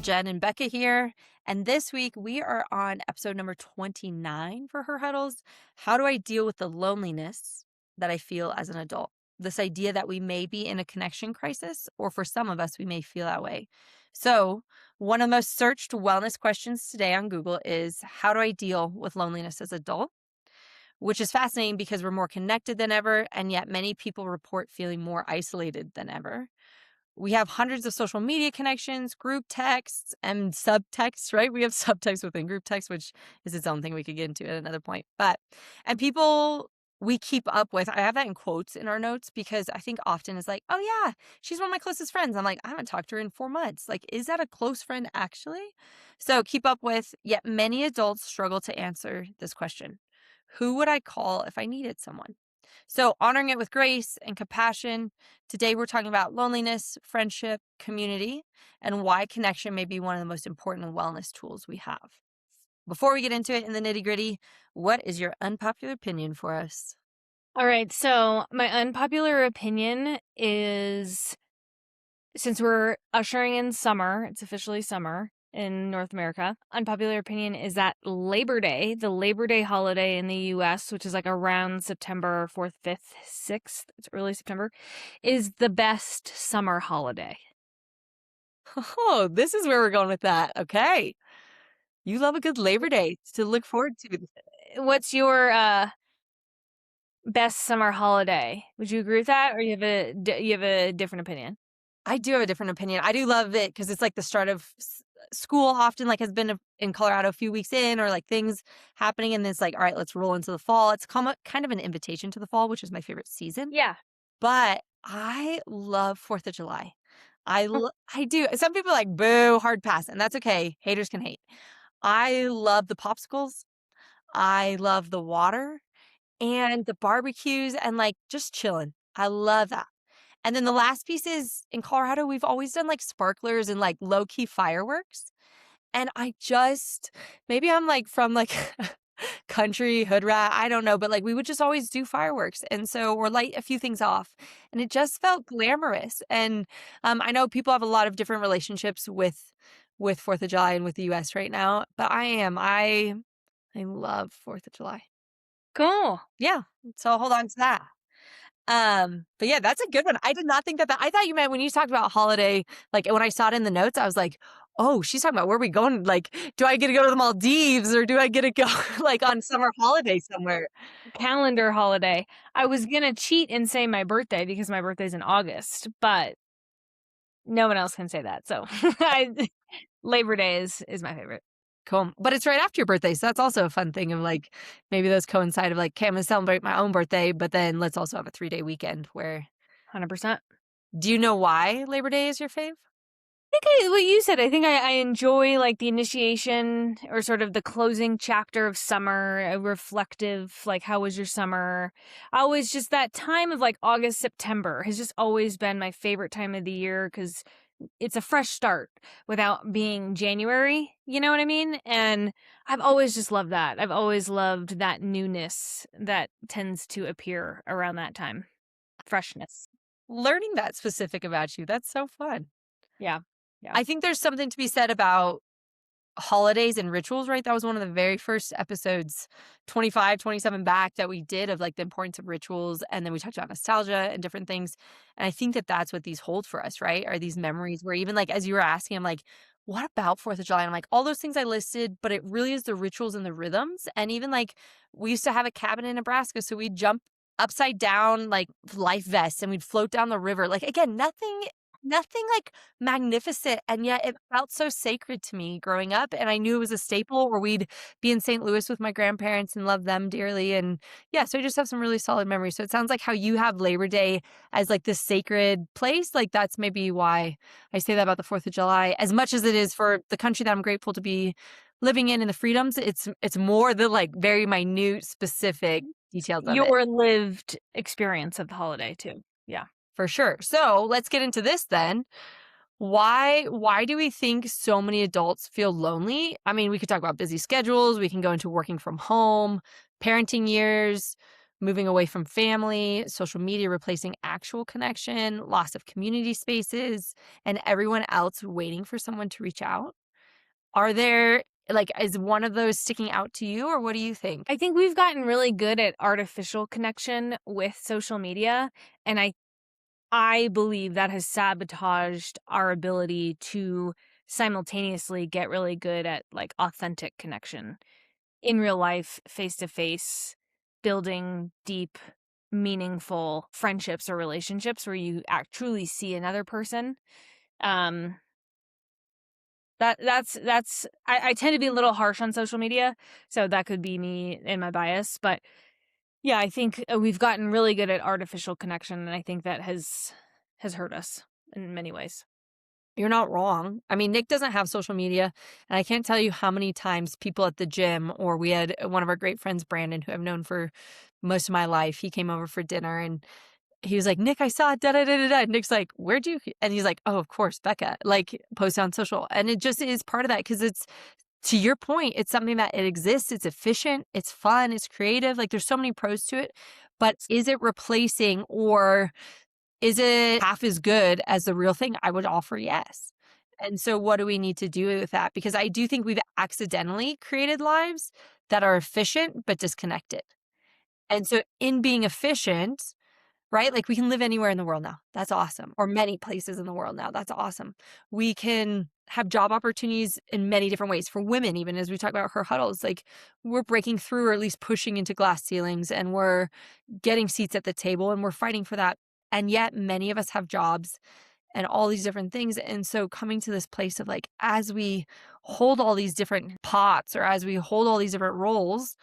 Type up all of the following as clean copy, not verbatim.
Jen and Becca here. And this week we are on episode number 29 for Her Huddles. How do I deal with the loneliness that I feel as an adult? This idea that we may be in a connection crisis, or for some of us, we may feel that way. So, one of the most searched wellness questions today on Google is, how do I deal with loneliness as an adult? Which is fascinating because we're more connected than ever, and yet many people report feeling more isolated than ever. We have hundreds of social media connections, group texts, and subtexts, right? We have subtext within group text, which is its own thing we could get into at another point. And people we keep up with, I have that in quotes in our notes because I think often it's like, oh yeah, she's one of my closest friends. I'm like, I haven't talked to her in 4 months. Like, is that a close friend actually? So keep up with, yet many adults struggle to answer this question. Who would I call if I needed someone? So, honoring it with grace and compassion. Today, we're talking about loneliness, friendship, community, and why connection may be one of the most important wellness tools we have. Before we get into it in the nitty gritty, what is your unpopular opinion for us? All right, so my unpopular opinion is, since we're ushering in summer, it's officially summer in North America. Unpopular opinion is that Labor Day, the Labor Day holiday in the US, which is like around September 4th, 5th, 6th, it's early September, is the best summer holiday. Oh, this is where we're going with that. Okay. You love a good Labor Day to look forward to. What's your best summer holiday? Would you agree with that, or you have a different opinion? I do have a different opinion. I do love it because it's like the start of school often like has been in Colorado a few weeks in, or like things happening. And it's like, all right, let's roll into the fall. It's kind of an invitation to the fall, which is my favorite season. Yeah. But I love 4th of July. I do. Some people are like, boo, hard pass. And that's okay. Haters can hate. I love the popsicles. I love the water and the barbecues and like just chilling. I love that. And then the last piece is, in Colorado, we've always done like sparklers and like low key fireworks. And maybe I'm like from like country hood rat, I don't know, but like we would just always do fireworks. And so, or light a few things off. And it just felt glamorous. And I know people have a lot of different relationships with 4th of July and with the US right now, but I love 4th of July. Cool. Yeah. So I'll hold on to that. But yeah, that's a good one. I did not think I thought you meant when you talked about holiday, like when I saw it in the notes, I was like, oh, she's talking about where are we going? Like, do I get to go to the Maldives or do I get to go like on summer holiday somewhere? Calendar holiday. I was gonna cheat and say my birthday because my birthday's in August, but no one else can say that. So Labor Day is my favorite. Cool. But it's right after your birthday. So that's also a fun thing of like, maybe those coincide of like, okay, I'm going to celebrate my own birthday, but then let's also have a 3-day weekend where, 100%. do you know why Labor Day is your fave? What you said. I think I enjoy like the initiation or sort of the closing chapter of summer, a reflective, like, how was your summer? Always just that time of like August, September has just always been my favorite time of the year because it's a fresh start without being January. You know what I mean? And I've always just loved that. I've always loved that newness that tends to appear around that time. Freshness. Learning that specific about you. That's so fun. Yeah. Yeah. I think there's something to be said about holidays and rituals, right? That was one of the very first episodes, 25, 27 back that we did of like the importance of rituals. And then we talked about nostalgia and different things. And I think that that's what these hold for us, right? Are these memories where even like, as you were asking, I'm like, what about 4th of July? And I'm like, all those things I listed, but it really is the rituals and the rhythms. And even like we used to have a cabin in Nebraska. So we'd jump upside down like life vests and we'd float down the river. Like again, nothing like magnificent, and yet it felt so sacred to me growing up, and I knew it was a staple, or we'd be in St. Louis with my grandparents and love them dearly, and yeah, so I just have some really solid memories. So it sounds like how you have Labor Day as like this sacred place, like that's maybe why I say that about the 4th of July. As much as it is for the country that I'm grateful to be living in and the freedoms, it's more the like very minute, specific details of it. Your lived experience of the holiday too. Yeah. For sure. So let's get into this then. Why do we think so many adults feel lonely? I mean, we could talk about busy schedules, we can go into working from home, parenting years. moving away from family, social media replacing actual connection, loss of community spaces, and everyone else waiting for someone to reach out? Are there like, is one of those sticking out to you, or what do you think? I think we've gotten really good at artificial connection with social media, and I believe that has sabotaged our ability to simultaneously get really good at like authentic connection in real life, face to face, building deep, meaningful friendships or relationships where you truly see another person. Um, I tend to be a little harsh on social media, so that could be me and my bias. But yeah, I think we've gotten really good at artificial connection, and I think that has hurt us in many ways. You're not wrong. I mean, Nick doesn't have social media, and I can't tell you how many times people at the gym, or we had one of our great friends, Brandon, who I've known for most of my life. He came over for dinner and he was like, Nick, I saw da da da da da. And Nick's like, where'd you? And he's like, oh, of course, Becca, like post on social. And it just is part of that because it's, to your point, it's something that it exists. It's efficient. It's fun. It's creative. Like there's so many pros to it. But is it replacing, or is it half as good as the real thing? I would offer yes. And so what do we need to do with that? Because I do think we've accidentally created lives that are efficient but disconnected. And so in being efficient, right? Like we can live anywhere in the world now. That's awesome. Or many places in the world now. That's awesome. We can have job opportunities in many different ways for women, even as we talk about her huddles. Like we're breaking through, or at least pushing into glass ceilings, and we're getting seats at the table, and we're fighting for that. And yet many of us have jobs and all these different things. And so coming to this place of like, as we hold all these different pots, or as we hold all these different roles,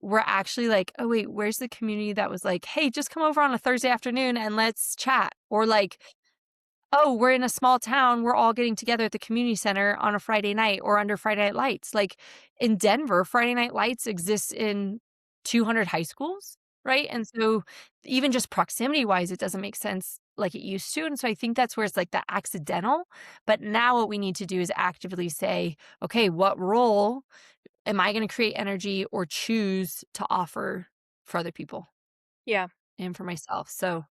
we're actually like, "Oh, wait, where's the community that was like, hey, just come over on a Thursday afternoon and let's chat?" Or like, "Oh, we're in a small town, we're all getting together at the community center on a Friday night or under Friday Night Lights." Like in Denver, Friday Night Lights exists in 200 high schools, right? And so even just proximity wise, it doesn't make sense like it used to. And so I think that's where it's like that accidental. But now what we need to do is actively say, okay, what role am I gonna create energy or choose to offer for other people Yeah. and for myself? So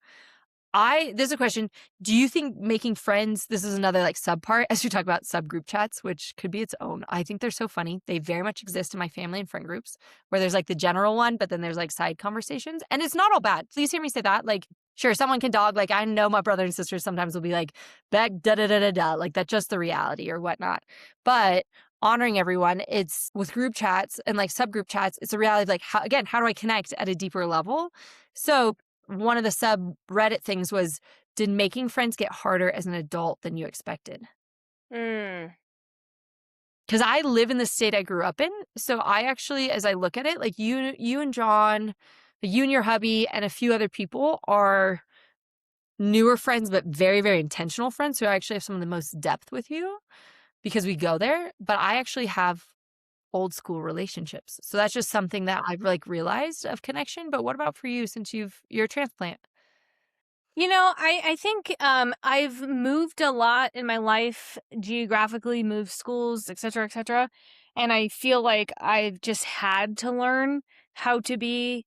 I there's a question. Do you think making friends, this is another like sub part as we talk about subgroup chats, which could be its own. I think they're so funny. They very much exist in my family and friend groups where there's like the general one, but then there's like side conversations. And it's not all bad. Please hear me say that. Like, sure, someone can dog. Like I know my brother and sisters sometimes will be like, back da da da da da. Like that's just the reality or whatnot. But honoring everyone, it's with group chats and like subgroup chats, it's a reality of like how, again, how do I connect at a deeper level? So one of the subreddit things was, did making friends get harder as an adult than you expected? Mm. Because I live in the state I grew up in. So I actually, as I look at it, like you and John, you and your hubby and a few other people are newer friends, but very, very intentional friends who actually have some of the most depth with you because we go there. But I actually have old school relationships. So that's just something that I've like realized of connection. But what about for you since you're a transplant? I think I've moved a lot in my life, geographically, moved schools, etc., etc., and I feel like I've just had to learn how to be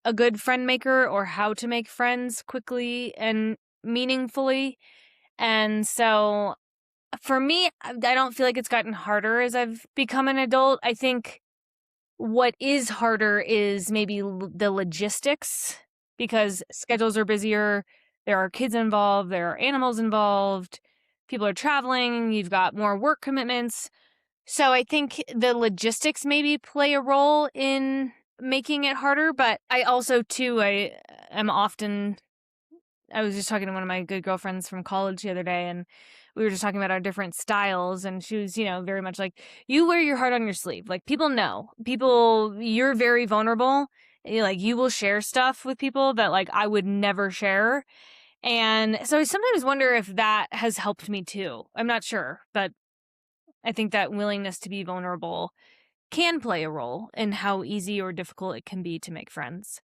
a good friend maker or how to make friends quickly and meaningfully. And so for me, I don't feel like it's gotten harder as I've become an adult. I think what is harder is maybe the logistics because schedules are busier. There are kids involved, there are animals involved, people are traveling, you've got more work commitments. So I think the logistics maybe play a role in making it harder, but I also too I am often I was just talking to one of my good girlfriends from college the other day, and we were just talking about our different styles. And she was, very much like, you wear your heart on your sleeve. Like, people know. People, you're very vulnerable. Like, you will share stuff with people that, like, I would never share. And so I sometimes wonder if that has helped me too. I'm not sure, but I think that willingness to be vulnerable can play a role in how easy or difficult it can be to make friends.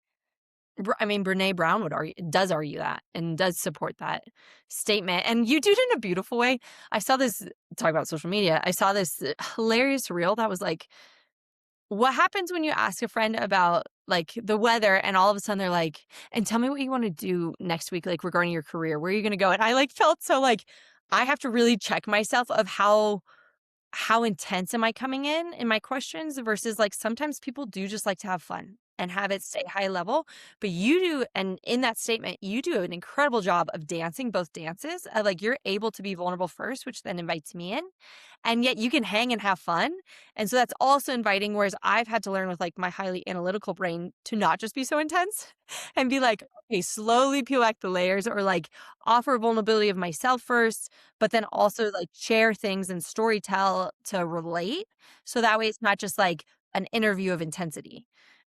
I mean, Brene Brown does argue that and does support that statement. And you do it in a beautiful way. I saw this, talk about social media. I saw this hilarious reel that was like, What happens when you ask a friend about, like, the weather and all of a sudden they're like, "And tell me what you wanna do next week, like, regarding your career. Where are you gonna go?" And I, like, felt so, like, I have to really check myself of how intense am I coming in my questions versus, like, sometimes people do just like to have fun and have it stay high level, but you do and in that statement, you do an incredible job of dancing both dances, like, you're able to be vulnerable first, which then invites me in, and yet you can hang and have fun, and so that's also inviting, whereas I've had to learn with, like, my highly analytical brain to not just be so intense and be like, "Okay, slowly peel back the layers," or, like, offer vulnerability of myself first, but then also, like, share things and story tell to relate, so that way it's not just, like, an interview of intensity,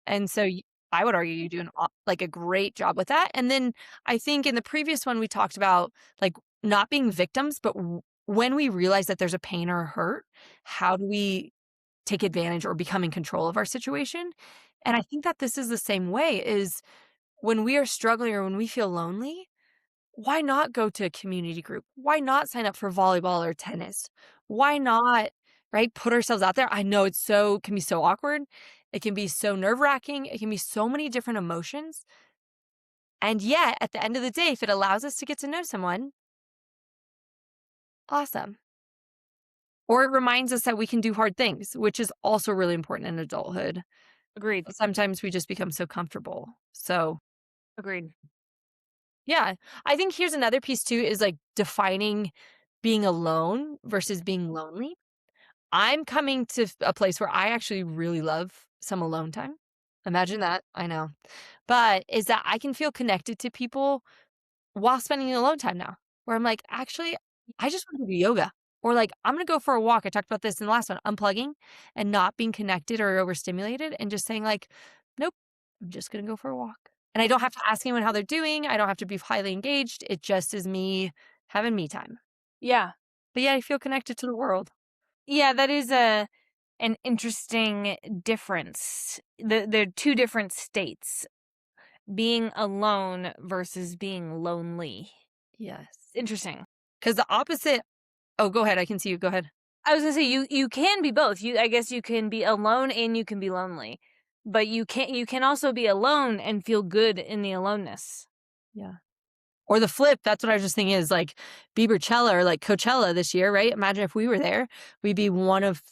and so y I would argue you do like, a great job with that, and then I think in the previous one, we talked about, like, not being victims, but when we realize that there's a pain or a hurt, how do we take advantage or become in control of our situation? And I think that this is the same way, is when we are struggling or when we feel lonely, why not go to a community group? Why not sign up for volleyball or tennis? Why not, right, put ourselves out there? I know it's so can be so awkward. It can be so nerve-wracking. It can be so many different emotions. And yet, at the end of the day, if it allows us to get to know someone, awesome. Or it reminds us that we can do hard things, which is also really important in adulthood. Agreed. Sometimes we just become so comfortable. So, Agreed. yeah, I think here's another piece too is like defining being alone versus being lonely. I'm coming to a place where I actually really love some alone time. Imagine that. I know. But is that I can feel connected to people while spending alone time now, where I'm like, "Actually, I just wanna do yoga," or like, "I'm gonna go for a walk." I talked about this in the last one, unplugging and not being connected or overstimulated and just saying like, "Nope, I'm just gonna go for a walk." And I don't have to ask anyone how they're doing, I don't have to be highly engaged, it just is me having me time. Yeah. But yeah, I feel connected to the world. Yeah, that is a an interesting difference. They're two different states, being alone versus being lonely. Yes. Interesting. Because the opposite Oh, go ahead, I can see you, go ahead. I was gonna say you can be both. I guess you can be alone and you can be lonely, but you can also be alone and feel good in the aloneness. Yeah. Or the flip, that's what I was just thinking is like Biebercella or like Coachella this year, right? Imagine if we were there, we'd be one of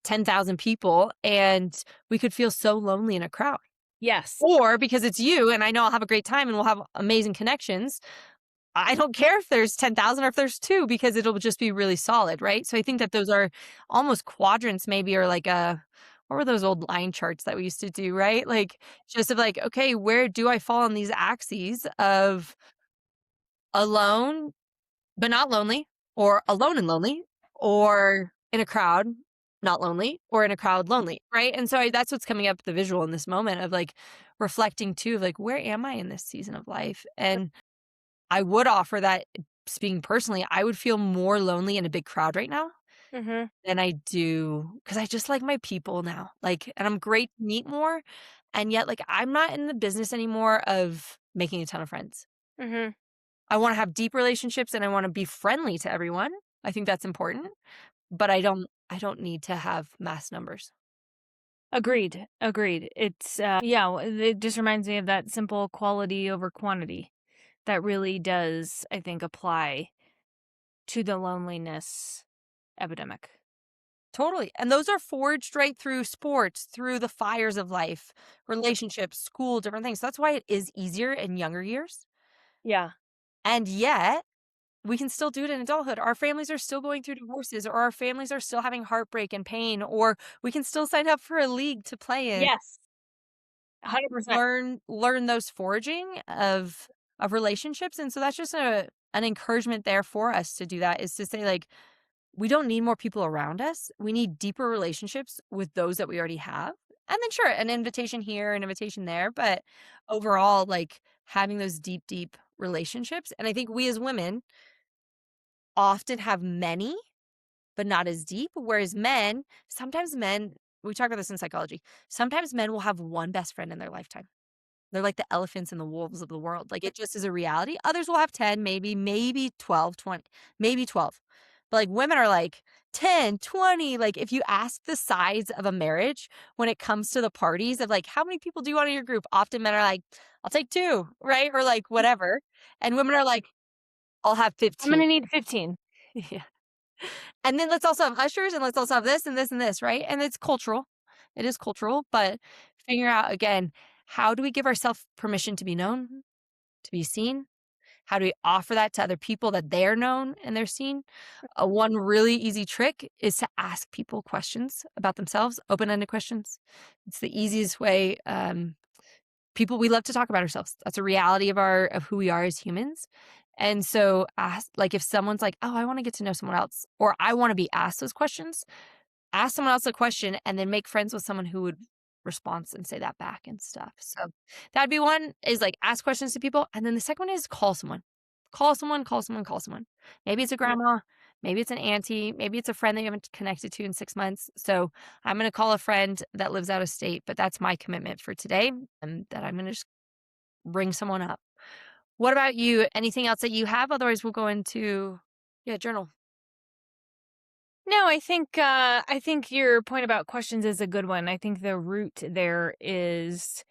10,000 people and we could feel so lonely in a crowd. Yes. Or because it's you and I know I'll have a great time and we'll have amazing connections, I don't care if there's 10,000 or if there's 2 because it'll just be really solid, right? So I think that those are almost quadrants maybe or like a what were those old line charts that we used to do, right? Like just of like, okay, where do I fall on these axes of alone but not lonely, or alone and lonely, or in a crowd, not lonely, or in a crowd lonely, right? And so that's what's coming up the visual in this moment of like reflecting too, of like, where am I in this season of life? And I would offer that speaking personally, I would feel more lonely in a big crowd right now Mhm. than I do because I just like my people now. Like, and I'm great to meet more. And yet, like, I'm not in the business anymore of making a ton of friends. Mhm. I wanna have deep relationships and I wanna be friendly to everyone. I think that's important, but I don't need to have mass numbers. Agreed. Agreed. It's yeah, it just reminds me of that simple quality over quantity that really does I think apply to the loneliness epidemic. Totally, and those are forged right through sports, through the fires of life, relationships, school, different things. That's why it is easier in younger years, Yeah. and yet, we can still do it in adulthood. Our families are still going through divorces, or our families are still having heartbreak and pain, or we can still sign up for a league to play in. Yes. 100%. Learn those forging of relationships, and so that's just an encouragement there for us to do that, is to say, like, we don't need more people around us, we need deeper relationships with those that we already have, and then sure, an invitation here, an invitation there, but overall, like, having those deep, deep relationships, and I think we as women often have many, but not as deep, whereas men we talk about this in psychology, sometimes men will have one best friend in their lifetime. They're like the elephants and the wolves of the world. Like, it just is a reality. Others will have 10, maybe 12, 20, maybe 12. But, like, women are like, 10, 20. Like, if you ask the size of a marriage when it comes to the parties of like, how many people do you want in your group? Often men are like, I'll take 2, right? Or like whatever. And women are like, I'll have I'm 15. gonna need 15. Yeah. And then let's also have ushers and let's also have this and this and this, right? And it's cultural. It is cultural, but figure out again, how do we give ourselves permission to be known, to be seen? How do we offer that to other people that they're known and they're seen? One really easy trick is to ask people questions about themselves, open-ended questions. It's the easiest way. People, we love to talk about ourselves. That's a reality of who we are as humans. And so, ask, like, if someone's like, "Oh, I want to get to know someone else," or "I want to be asked those questions," ask someone else a question and then make friends with someone who would respond and say that back and stuff. So that'd be one is like ask questions to people. And then the second one is call someone. Call someone, call someone, call someone. Maybe it's a grandma, maybe it's an auntie, maybe it's a friend that you haven't connected to in 6 months. So I'm going to call a friend that lives out of state, but that's my commitment for today and that I'm going to just bring someone up. What about you? Anything else that you have? Otherwise, we'll go into, yeah, journal. No, I think your point about questions is a good one. I think the root there is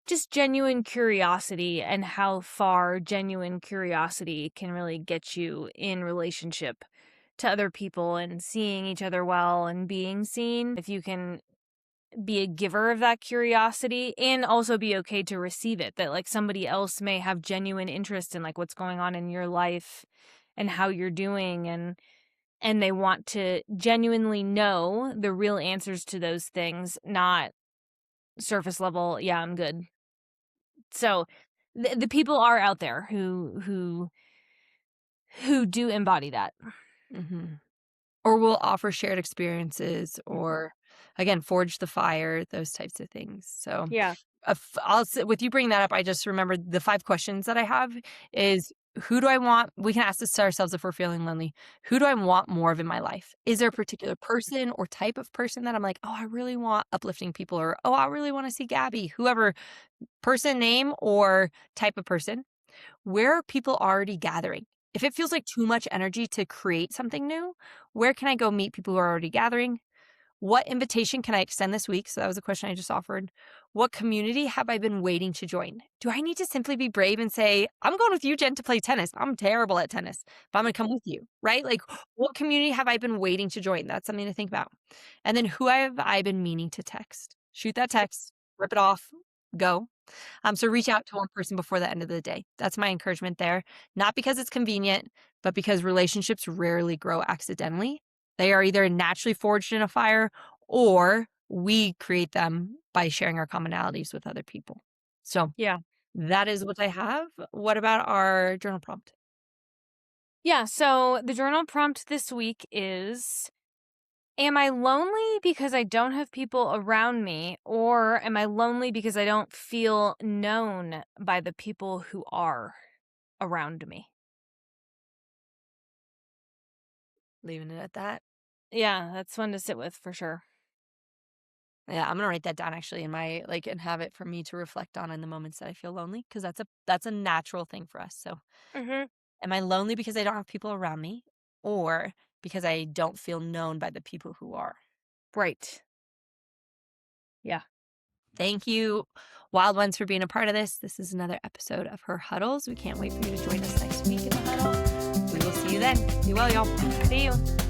just genuine curiosity and how far genuine curiosity can really get you in relationship to other people and seeing each other well and being seen. If you can be a giver of that curiosity and also be okay to receive it, that like somebody else may have genuine interest in like what's going on in your life and how you're doing, and they want to genuinely know the real answers to those things, not surface level, yeah, I'm good. So the people are out there who do embody that. Hmm. Or we'll offer shared experiences or, again, forge the fire, those types of things. So, Yeah. I'll s with you bringing that up, I just remembered the 5 questions that I have is, who do I want we can ask this to ourselves if we're feeling lonely. Who do I want more of in my life? Is there a particular person or type of person that I'm like, "Oh, I really want uplifting people," or, "Oh, I really wanna see Gabby," whoever person name or type of person. Where are people already gathering? If it feels like too much energy to create something new, where can I go meet people who are already gathering? What invitation can I extend this week? So that was a question I just offered. What community have I been waiting to join? Do I need to simply be brave and say, I'm going with you, Jen, to play tennis? I'm terrible at tennis, but I'm going to come with you, right? Like, what community have I been waiting to join? That's something to think about. And then who have I been meaning to text? Shoot that text, rip it off, go. So reach out to one person before the end of the day. That's my encouragement there. Not because it's convenient, but because relationships rarely grow accidentally. They are either naturally forged in a fire or we create them by sharing our commonalities with other people. So Yeah. that is what I have. What about our journal prompt? Yeah, so the journal prompt this week is, am I lonely because I don't have people around me, or am I lonely because I don't feel known by the people who are around me? Leaving it at that. Yeah, that's one to sit with for sure. Yeah, I'm gonna write that down actually in my like and have it for me to reflect on in the moments that I feel lonely because that's a natural thing for us. So Mhm. am I lonely because I don't have people around me or because I don't feel known by the people who are? Right. Yeah. Thank you, Wild Ones, for being a part of this. This is another episode of Her Huddles. We can't wait for you to join us next week in the huddle. We will see you then. Be well, y'all. See you.